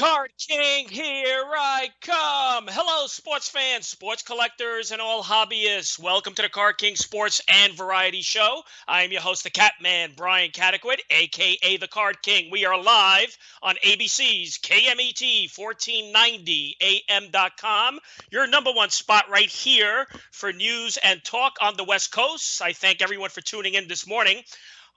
Card King, here I come. Hello, sports fans, sports collectors, and all hobbyists. Welcome to the Card King Sports and Variety Show. I am your host, the Catman, Brian Cataquet, a.k.a. the Card King. We are live on ABC's KMET 1490 AM.com, your number one spot right here for news and talk on the West Coast. I thank everyone for tuning in this morning.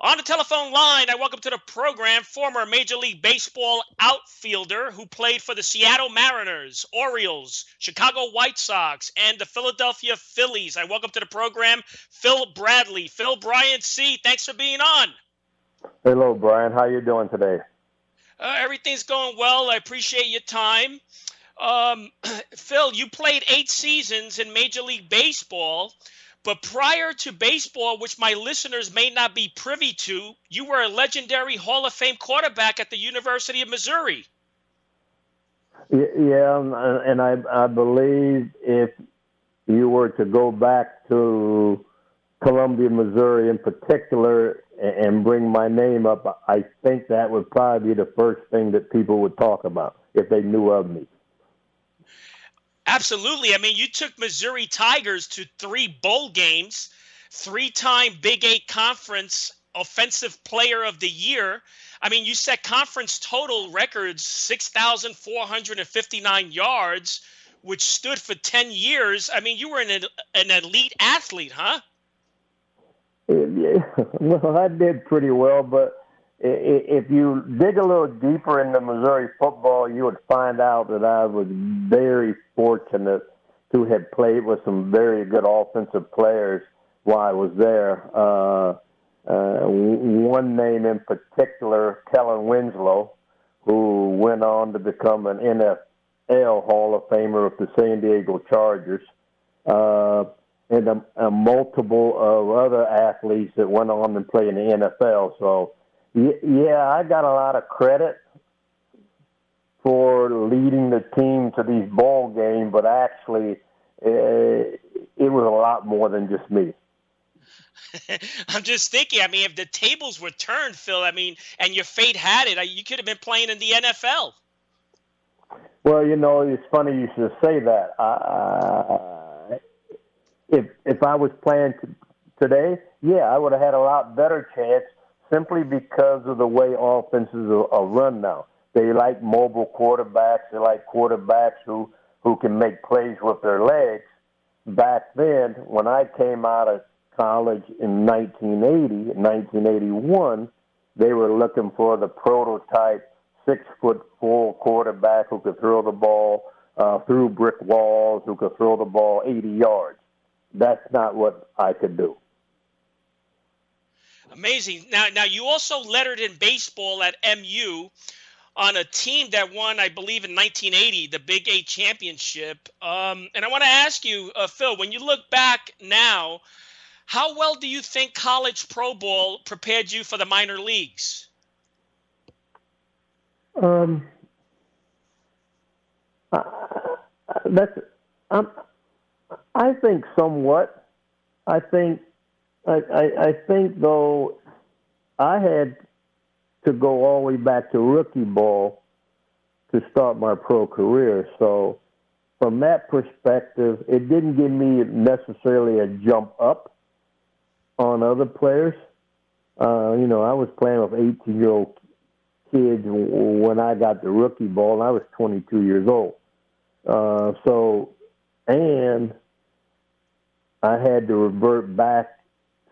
On the telephone line, I welcome to the program former Major League Baseball outfielder who played for the Seattle Mariners, Orioles, Chicago White Sox, and the Philadelphia Phillies. I welcome to the program Phil Bradley. Phil Bryant C., thanks for being on. Hello, Brian. How you doing today? Everything's going well. I appreciate your time. Phil, you played 8 seasons in Major League Baseball. But prior to baseball, which my listeners may not be privy to, you were a legendary Hall of Fame quarterback at the University of Missouri. Yeah, and I believe if you were to go back to Columbia, Missouri in particular, and bring my name up, I think that would probably be the first thing that people would talk about if they knew of me. Absolutely. I mean, you took Missouri Tigers to 3 bowl games, 3-time Big 8 Conference Offensive Player of the Year. I mean, you set conference total records, 6,459 yards, which stood for 10 years. I mean, you were an elite athlete, huh? Yeah, well, I did pretty well, but if you dig a little deeper into Missouri football, you would find out that I was very fortunate to have played with some very good offensive players while I was there. One name in particular, Kellen Winslow, who went on to become an NFL Hall of Famer with the San Diego Chargers, and a multiple of other athletes that went on and played in the NFL. So, yeah, I got a lot of credit for leading the team to these bowl games, but actually it was a lot more than just me. I'm just thinking, I mean, if the tables were turned, Phil, I mean, and your fate had it, you could have been playing in the NFL. Well, you know, it's funny you should say that. If I was playing today, yeah, I would have had a lot better chance, simply because of the way offenses are run now. They like mobile quarterbacks. They like quarterbacks who can make plays with their legs. Back then, when I came out of college in 1981, they were looking for the prototype 6'4" quarterback who could throw the ball through brick walls, who could throw the ball 80 yards. That's not what I could do. Amazing. Now you also lettered in baseball at MU on a team that won, I believe, in 1980, the Big 8 championship. And I want to ask you, Phil, when you look back now, how well do you think college pro ball prepared you for the minor leagues? I think somewhat. I think though I had to go all the way back to rookie ball to start my pro career. So from that perspective, it didn't give me necessarily a jump up on other players. You know, I was playing with 18-year-old kids when I got the rookie ball, and I was 22 years old. And I had to revert back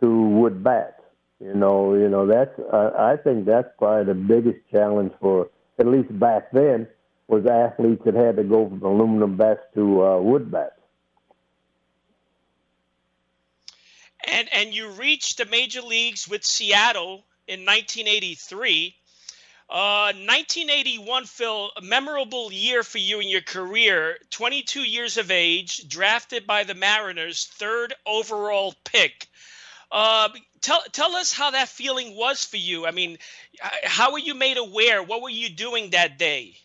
to wood bats. You know, that's I think that's probably the biggest challenge for, at least back then, was athletes that had to go from aluminum bats to wood bats. And you reached the major leagues with Seattle in 1983. 1981, Phil, a memorable year for you in your career. 22 years of age, drafted by the Mariners, 3rd overall pick. Tell us how that feeling was for you. I mean, how were you made aware? What were you doing that day?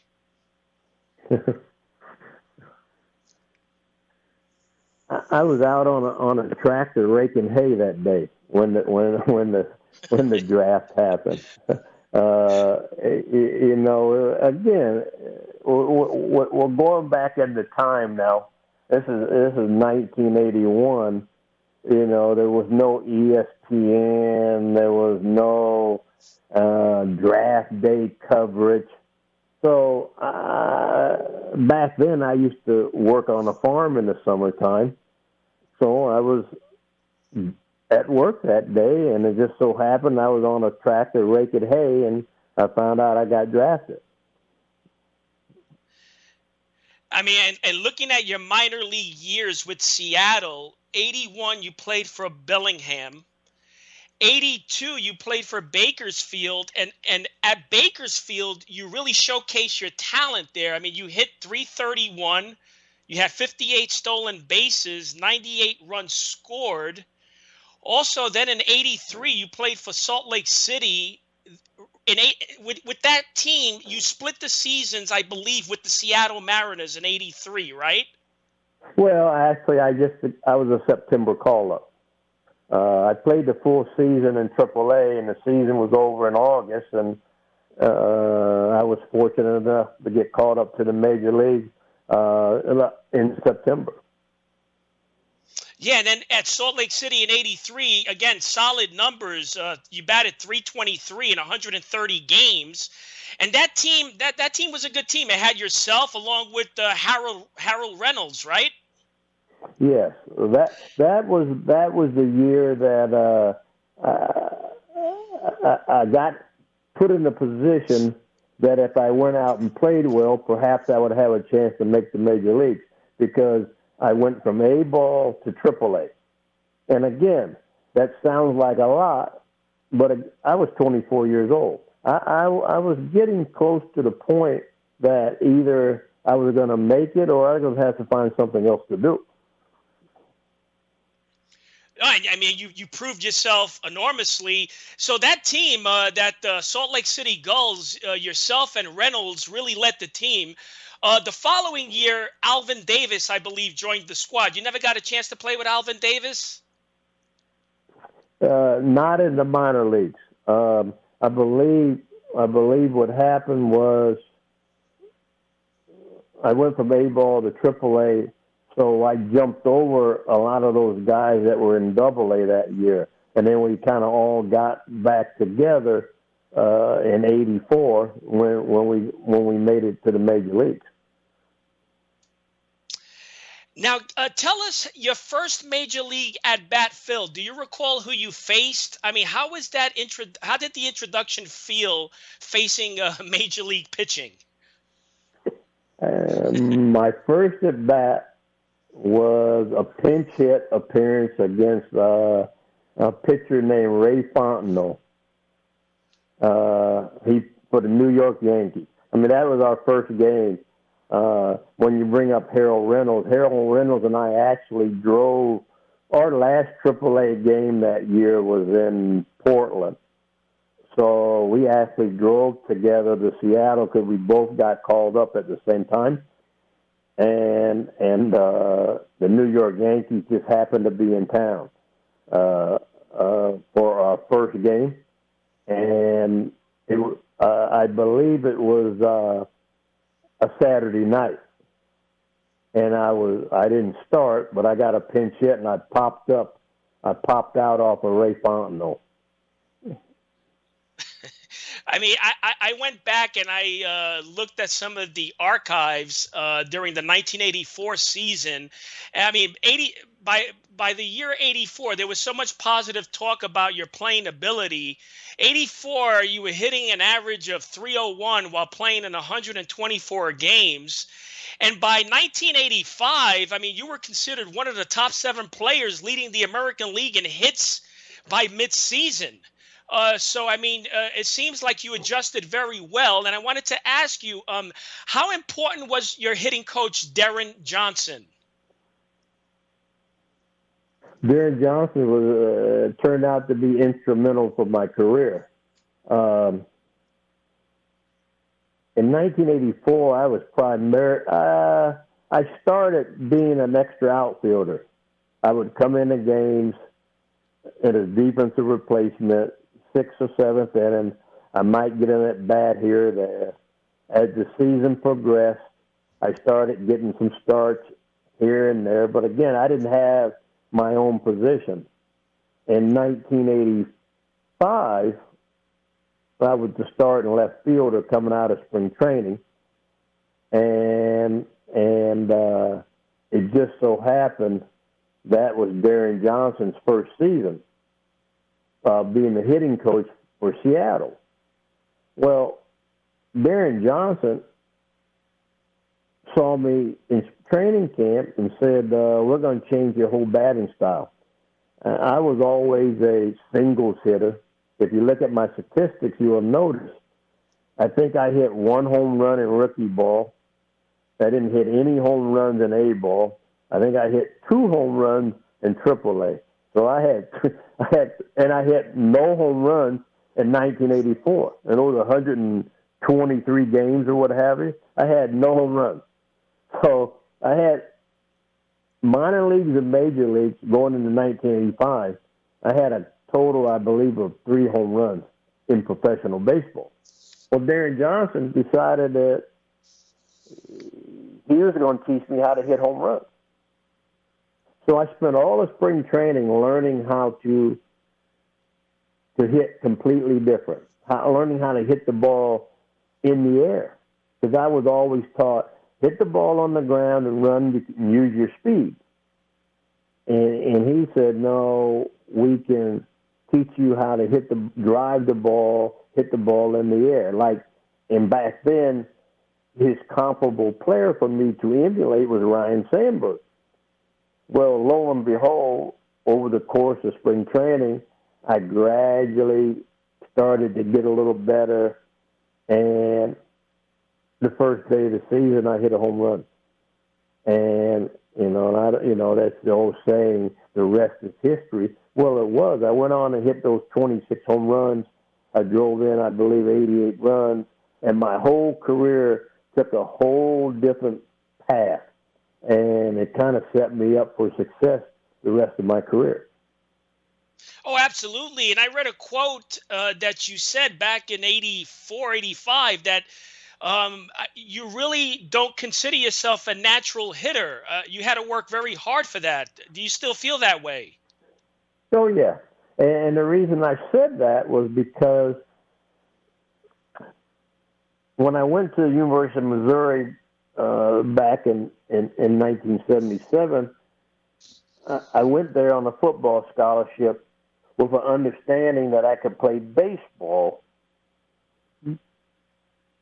I was out on a tractor raking hay that day when the draft happened. Again, we're going back in the time now. This is 1981. You know, there was no ESPN. There was no draft day coverage. So back then, I used to work on a farm in the summertime. So I was at work that day, and it just so happened I was on a tractor raking hay, and I found out I got drafted. I mean, and looking at your minor league years with Seattle, 81 you played for Bellingham. 82 you played for Bakersfield, and at Bakersfield you really showcased your talent there. I mean, you hit 331, you had 58 stolen bases, 98 runs scored. Also, then in 83 you played for Salt Lake City. With that team, you split the seasons, I believe, with the Seattle Mariners in 83, right? Well, actually, I was a September call-up. I played the full season in AAA, and the season was over in August, and I was fortunate enough to get called up to the major league in September. Yeah, and then at Salt Lake City in 83, again, solid numbers. You batted .323 in 130 games. And that team was a good team. It had yourself along with Harold Reynolds, right? Yes. That was the year that I got put in a position that if I went out and played well, perhaps I would have a chance to make the major leagues, because I went from A ball to AAA. And again, that sounds like a lot, but I was 24 years old. I was getting close to the point that either I was going to make it or I was going to have to find something else to do. I mean, you proved yourself enormously. So that team, that Salt Lake City Gulls, yourself and Reynolds really led the team. The following year, Alvin Davis, I believe, joined the squad. You never got a chance to play with Alvin Davis? Not in the minor leagues. I believe what happened was I went from A ball to AAA, so I jumped over a lot of those guys that were in AA that year, and then we kind of all got back together in '84 when we made it to the major leagues. Now, tell us your first major league at bat, Phil. Do you recall who you faced? I mean, how was that how did the introduction feel facing major league pitching? My first at bat was a pinch hit appearance against a pitcher named Ray Fontenot. He for the New York Yankees. I mean, that was our first game. When you bring up Harold Reynolds and I actually drove. Our last AAA game that year was in Portland. So we actually drove together to Seattle because we both got called up at the same time. And the New York Yankees just happened to be in town for our first game. And I believe it was a Saturday night, and I didn't start, but I got a pinch hit and I popped out off of Ray Fontenot. I mean, I went back and I looked at some of the archives during the 1984 season. I mean, by the year 84, there was so much positive talk about your playing ability. 84, you were hitting an average of .301 while playing in 124 games. And by 1985, I mean, you were considered one of the top 7 players leading the American League in hits by midseason. So, I mean, it seems like you adjusted very well. And I wanted to ask you, how important was your hitting coach, Darren Johnson? Darren Johnson turned out to be instrumental for my career. In 1984, I was I started being an extra outfielder. I would come into games in a defensive replacement, 6th or 7th inning. I might get in at bat here or there. as the season progressed, I started getting some starts here and there. But again, I didn't have my own position. In 1985, I was the starting left fielder coming out of spring training, and it just so happened that was Darren Johnson's first season being the hitting coach for Seattle. Well, Darren Johnson saw me in training camp and said, we're going to change your whole batting style. I was always a singles hitter. If you look at my statistics, you will notice I think I hit one home run in rookie ball. I didn't hit any home runs in A ball. I think I hit 2 home runs in AAA. So I hit no home runs in 1984. And those 123 games or what have you, I had no home runs. So I had minor leagues and major leagues going into 1985. I had a total, I believe, of 3 home runs in professional baseball. Well, Darren Johnson decided that he was going to teach me how to hit home runs. So I spent all the spring training learning how to hit completely different, learning how to hit the ball in the air. Because I was always taught, hit the ball on the ground and run and use your speed. And he said, no, we can teach you how to drive the ball, hit the ball in the air. And back then, his comparable player for me to emulate was Ryan Sandberg. Well, lo and behold, over the course of spring training, I gradually started to get a little better. And the first day of the season, I hit a home run. And, that's the old saying, the rest is history. Well, it was. I went on and hit those 26 home runs. I drove in, I believe, 88 runs. And my whole career took a whole different path. And it kind of set me up for success the rest of my career. Oh, absolutely. And I read a quote that you said back in 84, 85 that you really don't consider yourself a natural hitter. You had to work very hard for that. Do you still feel that way? Oh, yeah. And the reason I said that was because when I went to the University of Missouri back in 1977, I went there on a football scholarship with an understanding that I could play baseball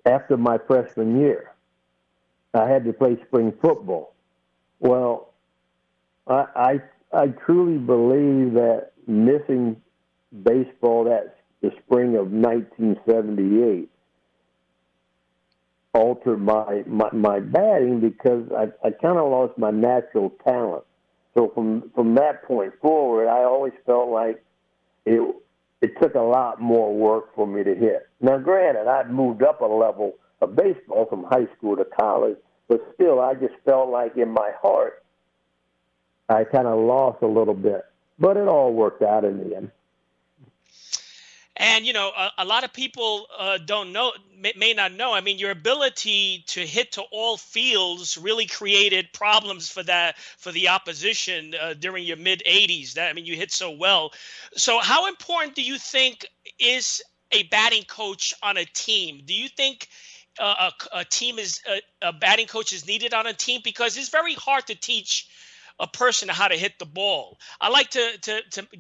after my freshman year. I had to play spring football. Well, I truly believe that missing baseball the spring of 1978 altered my batting because I kind of lost my natural talent. So from that point forward, I always felt like it took a lot more work for me to hit. Now, granted, I'd moved up a level of baseball from high school to college, but still, I just felt like in my heart, I kind of lost a little bit. But it all worked out in the end. And, a lot of people may not know. I mean, your ability to hit to all fields really created problems for the opposition during your mid-'80s. You hit so well. So how important do you think is a batting coach on a team? Do you think a batting coach is needed on a team? Because it's very hard to teach a person how to hit the ball. I like to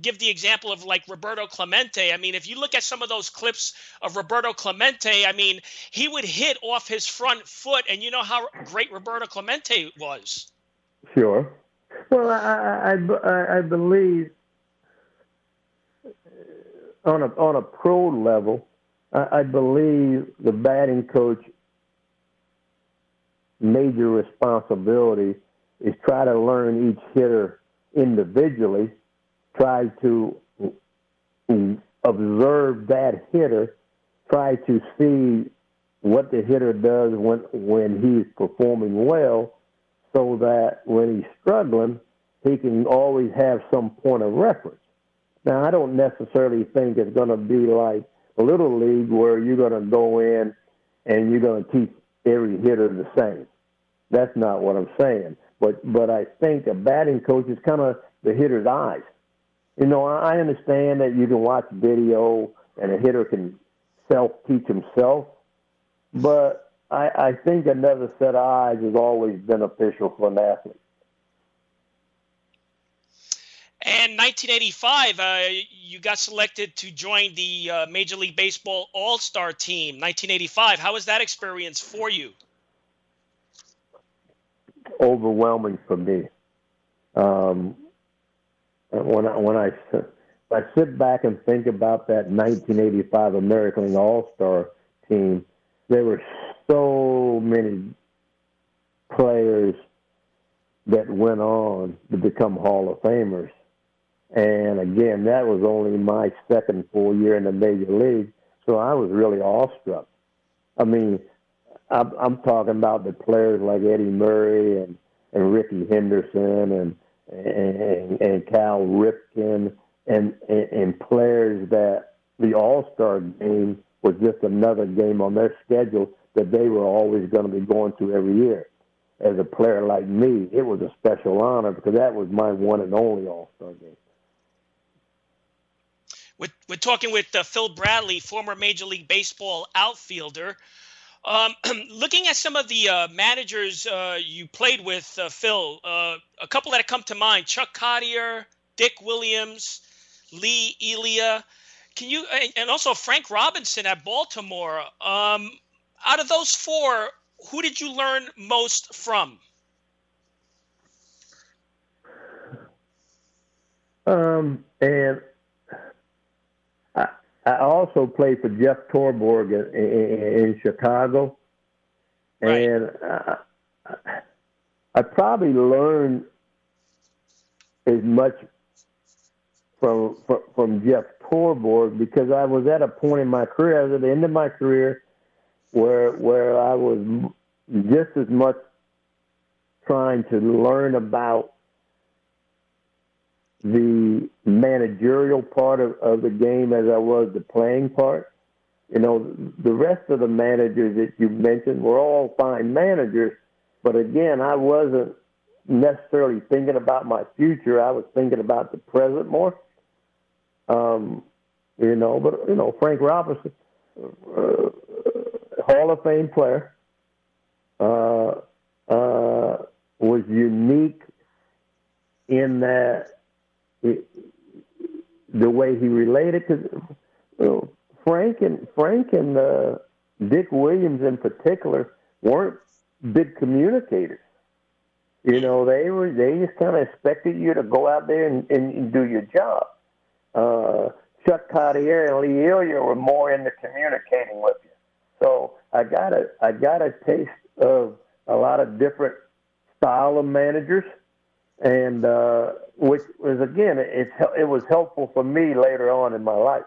give the example of like Roberto Clemente. I mean, if you look at some of those clips of Roberto Clemente, he would hit off his front foot, and you know how great Roberto Clemente was. Sure. Well, I believe on a pro level, I believe the batting coach major responsibility is try to learn each hitter individually, try to observe that hitter, try to see what the hitter does when he's performing well, so that when he's struggling, he can always have some point of reference. Now, I don't necessarily think it's going to be like Little League where you're going to go in and you're going to teach every hitter the same. That's not what I'm saying. But I think a batting coach is kind of the hitter's eyes. You know, I understand that you can watch video and a hitter can self-teach himself, but I think another set of eyes is always beneficial for an athlete. And 1985, you got selected to join the Major League Baseball All Star Team. 1985, how was that experience for you? Overwhelming for me. When I sit back and think about that 1985 American League All Star Team, there were so many players that went on to become Hall of Famers. And again, that was only my second full year in the Major League, so I was really awestruck. I mean, I'm talking about the players like Eddie Murray and Ricky Henderson and Cal Ripken and players that the All-Star game was just another game on their schedule that they were always going to be going to every year. As a player like me, it was a special honor because that was my one and only All-Star game. We're talking with Phil Bradley, former Major League Baseball outfielder. Looking at some of the managers you played with, Phil, a couple that come to mind: Chuck Cottier, Dick Williams, Lee Elia. Can you, and also Frank Robinson at Baltimore. Out of those four, who did you learn most from? And I also played for Jeff Torborg in Chicago, right. And I probably learned as much from Jeff Torborg because I was at a point in my career, I was at the end of my career, where I was just as much trying to learn about the managerial part of the game as I was the playing part. You know, the rest of the managers that you mentioned were all fine managers, but again, I wasn't necessarily thinking about my future. I was thinking about the present more. Frank Robinson, Hall of Fame player, was unique in that the way he related, because Frank and Dick Williams in particular weren't big communicators. You know, they just kind of expected you to go out there and do your job. Chuck Cottier and Lee Elia were more into communicating with you. So I got a taste of a lot of different style of managers, and which was, again, it was helpful for me later on in my life.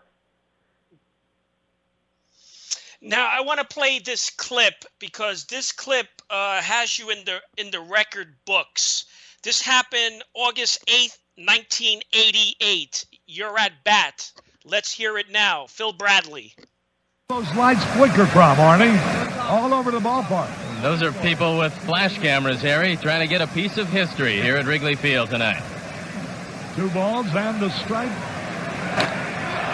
Now I want to play this clip because this clip has you in the record books. This happened August 8th, 1988. You're at bat. Let's hear it now. Phil Bradley. Those lights flicker from, Arnie, all over the ballpark. Those are people with flash cameras, Harry, trying to get a piece of history here at Wrigley Field tonight. 2 balls and a strike.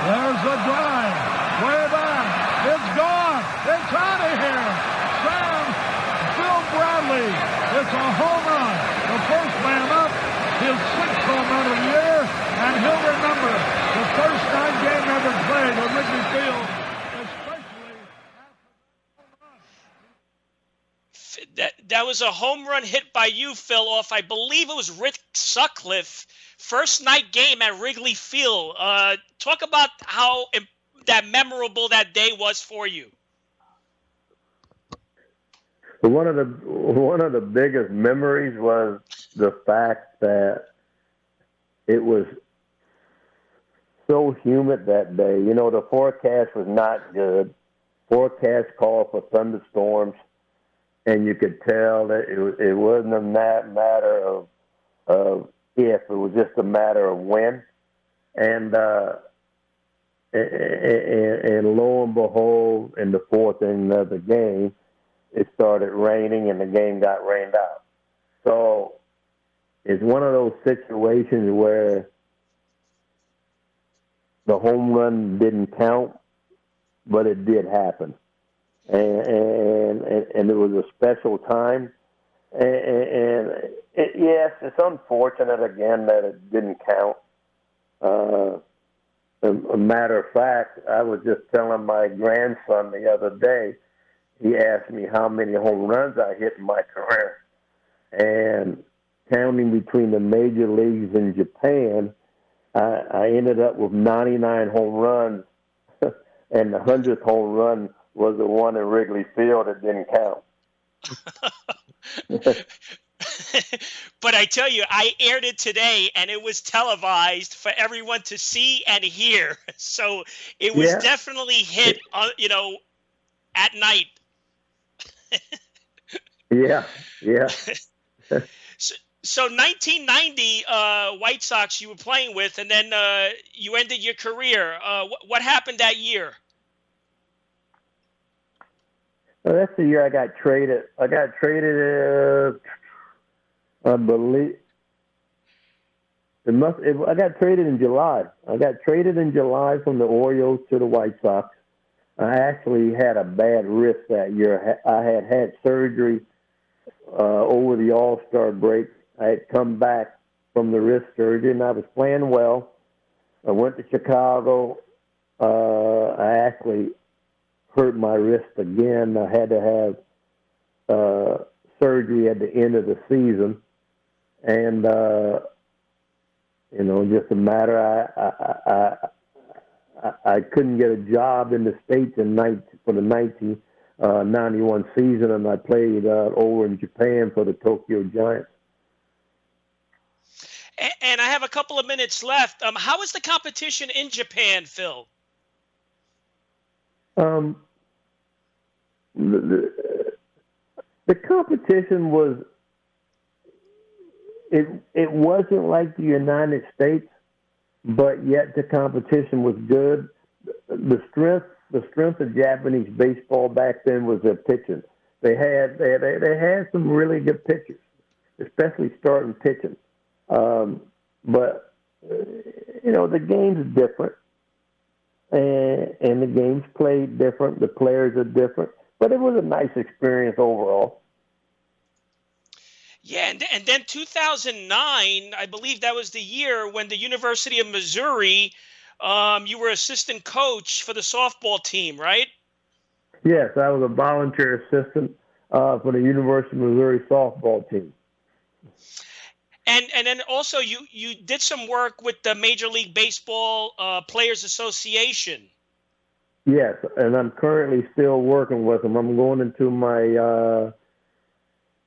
There's a drive. Way back. It's gone. It's out of here. Phil Bradley. It's a home run. The first man up. His 6th home run of the year. And he'll remember the first night game ever played at Wrigley Field. That was a home run hit by you, Phil, off, I believe it was Rick Sutcliffe. First night game at Wrigley Field. Talk about how that memorable that day was for you. One of the biggest memories was the fact that it was so humid that day. You know, the forecast was not good. Forecast called for thunderstorms. And you could tell that it wasn't a matter of if, it was just a matter of when. And and lo and behold, in the fourth inning of the game, it started raining and the game got rained out. So it's one of those situations where the home run didn't count, but it did happen. And it was a special time. Yes, it's unfortunate, again, that it didn't count. A matter of fact, I was just telling my grandson the other day, he asked me how many home runs I hit in my career. And counting between the major leagues in Japan, I ended up with 99 home runs, and the 100th home run was the one in Wrigley Field that didn't count. But I tell you, I aired it today, and it was televised for everyone to see and hear. So it was definitely hit, at night. Yeah. So 1990 White Sox you were playing with, and then you ended your career. What happened that year? Well, that's the year I got traded. I got traded, I believe. I got traded in July. I got traded in July from the Orioles to the White Sox. I actually had a bad wrist that year. I had surgery over the All Star break. I had come back from the wrist surgery, and I was playing well. I went to Chicago. I actually hurt my wrist again. I had to have surgery at the end of the season. And, just a matter, I couldn't get a job in the States for the 1991 season, and I played over in Japan for the Tokyo Giants. And I have a couple of minutes left. How is the competition in Japan, Phil? The competition was, it wasn't like the United States, but yet the competition was good. The strength of Japanese baseball back then was their pitching. They had some really good pitchers, especially starting pitching. But the game's different, and the game's played different. The players are different, but it was a nice experience overall. Yeah, and then 2009, I believe that was the year when the University of Missouri, you were assistant coach for the softball team, right? Yes, I was a volunteer assistant for the University of Missouri softball team. And then also you did some work with the Major League Baseball Players Association. Yes, and I'm currently still working with them. I'm going into my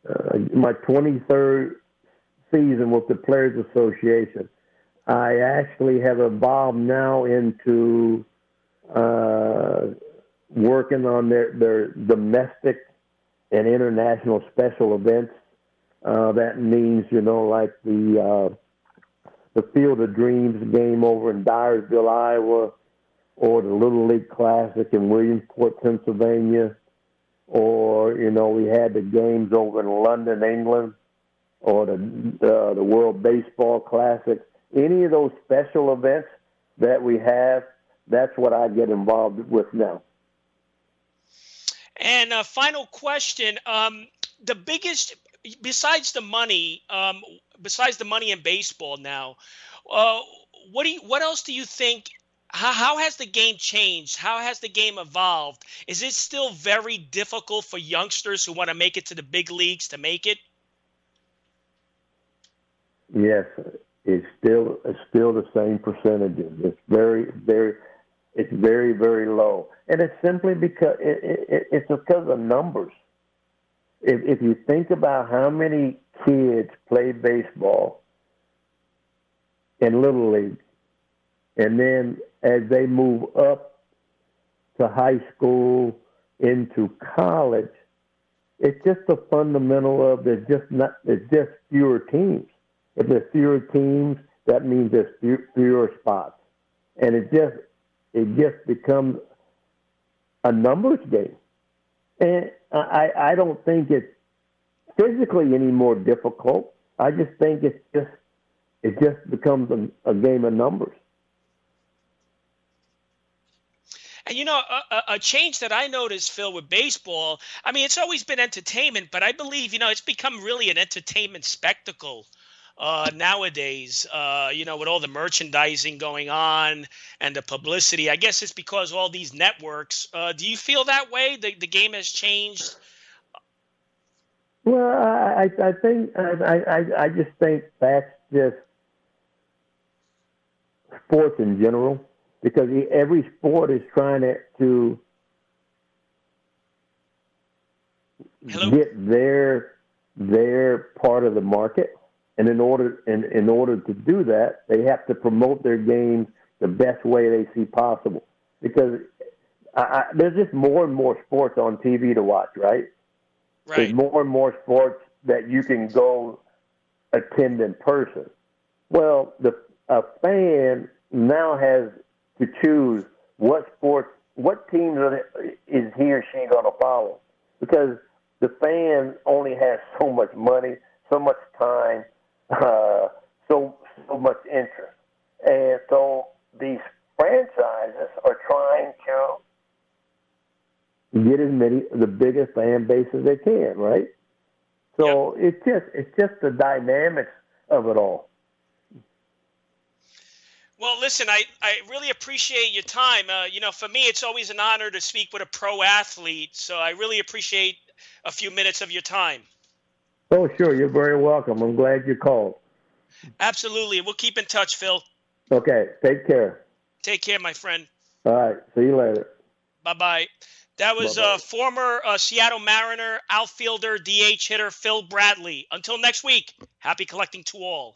23rd season with the Players Association. I actually have evolved now into working on their domestic and international special events. That means, like the Field of Dreams game over in Dyersville, Iowa, or the Little League Classic in Williamsport, Pennsylvania, or, we had the games over in London, England, or the World Baseball Classic. Any of those special events that we have, that's what I get involved with now. And a final question, the biggest, besides the money in baseball now, what else do you think? How has the game changed? How has the game evolved? Is it still very difficult for youngsters who want to make it to the big leagues to make it? Yes, it's still the same percentages. It's very, very low, and it's simply because it's because of numbers. If you think about how many kids play baseball in Little League, and then as they move up to high school, into college, it's just the fundamental of it's just fewer teams. If there's fewer teams, that means there's fewer spots. And it it just becomes a numbers game. And I don't think it's physically any more difficult. I just think it just becomes a game of numbers. And, a change that I noticed, Phil, with baseball, I mean, it's always been entertainment, but I believe, it's become really an entertainment spectacle nowadays, with all the merchandising going on and the publicity. I guess it's because all these networks. Do you feel that way? The game has changed? Well, I think I just think that's just sports in general, because every sport is trying to get their part of the market. And in order to do that, they have to promote their games the best way they see possible. Because there's just more and more sports on TV to watch, right? Right. There's more and more sports that you can go attend in person. Well, a fan now has to choose what teams is he or she going to follow. Because the fan only has so much money, so much time, so much interest. And so these franchises are trying to get the biggest fan base as they can, right? So It's just the dynamics of it all. Well, listen, I really appreciate your time. For me, it's always an honor to speak with a pro athlete. So I really appreciate a few minutes of your time. Oh, sure. You're very welcome. I'm glad you called. Absolutely. We'll keep in touch, Phil. Okay. Take care. Take care, my friend. All right. See you later. Bye-bye. That was former Seattle Mariner outfielder, DH hitter Phil Bradley. Until next week, happy collecting to all.